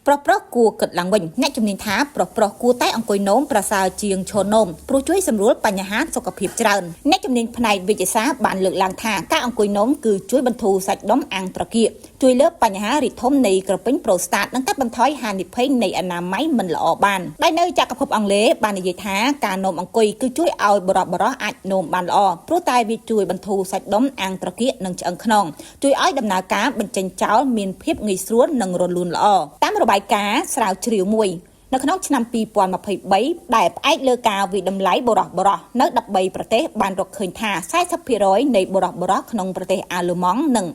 ប្រគួរគិតឡើងវិញអ្នកជំនាញថាប្រគួរតែអង្គុយនោមប្រសើរជាងឈរនោមព្រោះជួយសម្រួលបញ្ហាសុខភាពច្រើនអ្នកជំនាញផ្នែកវិទ្យាសាស្ត្របានលើកឡើងថាការអង្គុយនោមគឺជួយបន្ធូរសាច់ដុំអាំងត្រគាកជួយលើកបញ្ហារីកធំនៃក្រពេញប្រូស្តាតនិងកាត់បន្ថយហានិភ័យនៃអនាម័យមិនល្អបានដោយនៅចក្រភពអង់គ្លេសបាននិយាយថាការនោមអង្គុយគឺជួយឲ្យបរិះអាចនោមបានល្អព្រោះតែវាជួយបន្ធូរសាច់ដុំអាំងត្រគាកនិងឆ្អឹងខ្នងជួយឲ្យដំណើរការបញ្ចេញចោលមានភាពងាយស្រួលនិងរលូនល្អតាមរបាយការណ៍ស្រាវជ្រាវមួយនៅក្នុងឆ្នាំ2023ដែលផ្អែកលើការវិតម្លៃបរិះនៅ13ប្រទេសបានរកឃើញថា 40% នៃបរិះក្នុងប្រទេសអាល្លឺម៉ង់និង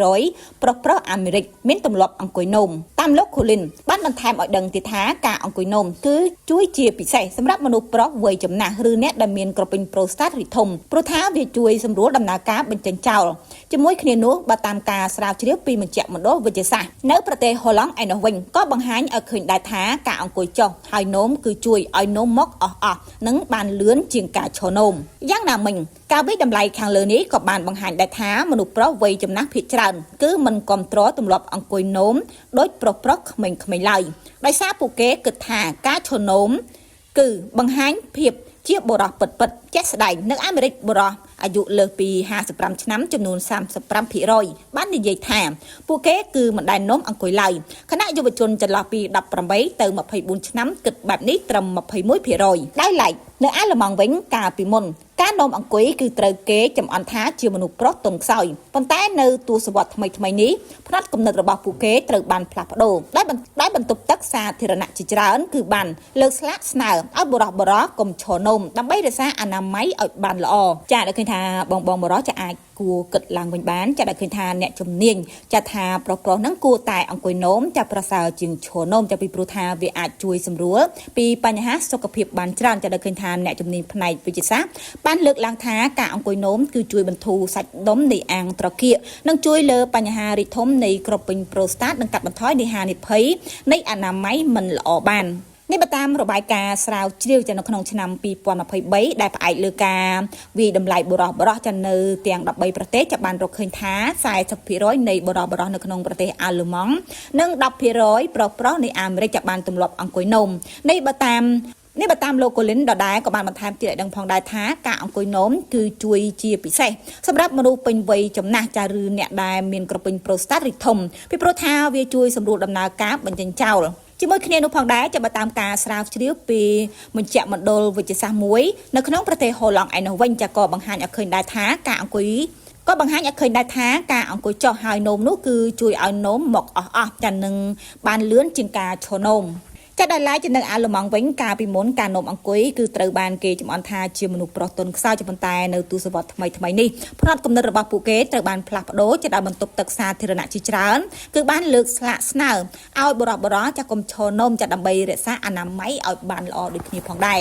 10% ប្រុសអាមេរិកមានទម្លាប់អង្គុយនោមតាមលោក Collin បានបន្ថែមឲ្យដឹងទៀតថាការអង្គុយនោមគឺជួយជាពិសេសសម្រាប់មនុស្សប្រុសវ័យចំណាស់ឬអ្នកដែលមានក្រពេញប្រូស្តាតរីកធំព្រោះថាវាជួយសម្រួលដំណើរការបញ្ចេញចោលជាមួយគ្នានោះបើតាមការស្រាវជ្រាវពីមជ្ឈមណ្ឌលវិទ្យាសាស្ត្រនៅប្រទេសហូឡង់ឯនោះវិញក៏បង្ហាញឲ្យឃើញដែរថាការអង្គុយចុះហើយនោមគឺជួយឲ្យនោមមកអស់និងបានលឿនជាងការឈរនោមយ៉ាងណាមិញការវិតម្លៃខាងលើនេះក៏បានបង្ហាញដែរថាមនុស្សប្រុសវ័យចំណាស់ភាគច្រើនគឺមិនគ្រប់គ្រងទម្លាប់អង្គុយនោមដោយប្រុសក្មេងៗឡើយដោយសារពួកគេគិតថាការឈរនោមគឺបង្ហាញភាពជាបុរសពិតជាក់ស្ដែងនៅអាមេរិកបុរសអាយុលើសពី55ឆ្នាំចំនួន 35% បាននិយាយថាពួកគេគឺមិនដែលនោមអង្គុយឡើយខណៈយុវជនចន្លោះពី18ទៅ24ឆ្នាំគិតបែបនេះត្រឹម 21% ដោយឡែកនៅអាល្លឺម៉ង់វិញកាលពីមុនការនោមអង្គុយគឺត្រូវគេចំអន់ថាជាមនុស្សប្រុសទន់ខ្សោយប៉ុន្តែនៅទសវត្សរ៍ថ្មីនេះផ្នត់គំនិតរបស់ពួកគេត្រូវបានផ្លាស់ប្ដូរដោយបន្ទប់ទឹកសាធារណៈជាច្រើនគឺបានលើកស្លាកស្នើឲ្យបុរសកុំឈរនោមដើម្បីរក្សាអនាម័យឲ្យបានល្អចា៎ដែលឃើញថាបងបុរសចាអាចគួរគិតឡើងវិញបានចាដែលឃើញថាអ្នកជំនាញចាថាប្រុសហ្នឹងគួរតែអង្គុយនោមចាប្រសើរជាងឈរនោមចាពីព្រោះថាវាអាចជួយសម្រួលពីបញ្ហាសុខភាពបានច្រើនចាដែលឃើញថាអ្នកជំនាញផ្នែកវិទ្យាសាស្ត្របានលើកឡើងថាការអង្គុយនោមគឺជួយបន្ធូរសាច់ដុំនៃអាងត្រគាកនិងជួយលើបញ្ហារីកធំនៃក្រពេញប្រូស្តាតនិងកាត់បន្ថយនៃហានិភ័យនៃអនាម័យមិនល្អបាននេះបើតាមរបាយការណ៍ស្រាវជ្រាវនៅក្នុងឆ្នាំ2023ដែលផ្អែកលើការវិតម្លៃបុរសនៅទាំង13ប្រទេសចាប់បានរកឃើញថា 40% នៃបុរសនៅក្នុងប្រទេសអាល្លឺម៉ង់និង 10% ប្រុសនៃអាមេរិកចាប់បានទម្លាប់អង្គុយនោមនេះបើតាមលោក Collin ដដែលក៏បានបន្ថែមទៀតឲ្យដឹងផងដែរថាការអង្គុយនោមគឺជួយជាពិសេសសម្រាប់មនុស្សពេញវ័យចំណាស់ចាឬអ្នកដែលមានក្រពេញប្រូស្តាតរីកធំពីព្រោះថាវាជួយសម្រួលដំណើរការបញ្ចេញចោលជាមួយគ្នានោះផងដែរចាំតាមការស្រាវជ្រាវពីមជ្ឈមណ្ឌលវិទ្យាសាស្ត្រមួយនៅក្នុងប្រទេសហូឡង់ឯនោះវិញចាក៏បង្ហាញឲ្យឃើញដែរថាការអង្គុយចុះហើយនោមនោះគឺជួយឲ្យនោមមកអស់ចានឹងបានលឿនជាងការឈរនោមចាដែលឡែកនៅអាល្លឺម៉ង់វិញកាលពីមុនការនោមអង្គុយគឺត្រូវបានគេចំអន់ថាជាមនុស្សប្រុសទន់ខ្សោយប៉ុន្តែនៅទសវត្សរ៍ថ្មីនេះផ្នត់គំនិតរបស់ពួកគេត្រូវបានផ្លាស់ប្ដូរជាដល់បន្ទប់ទឹកសាធារណៈជាច្រើនគឺបានលើកស្លាកស្នើឲ្យបុរសចាកុំឈរនោមចាដើម្បីរក្សាអនាម័យឲ្យបានល្អដូចគ្នាផងដែរ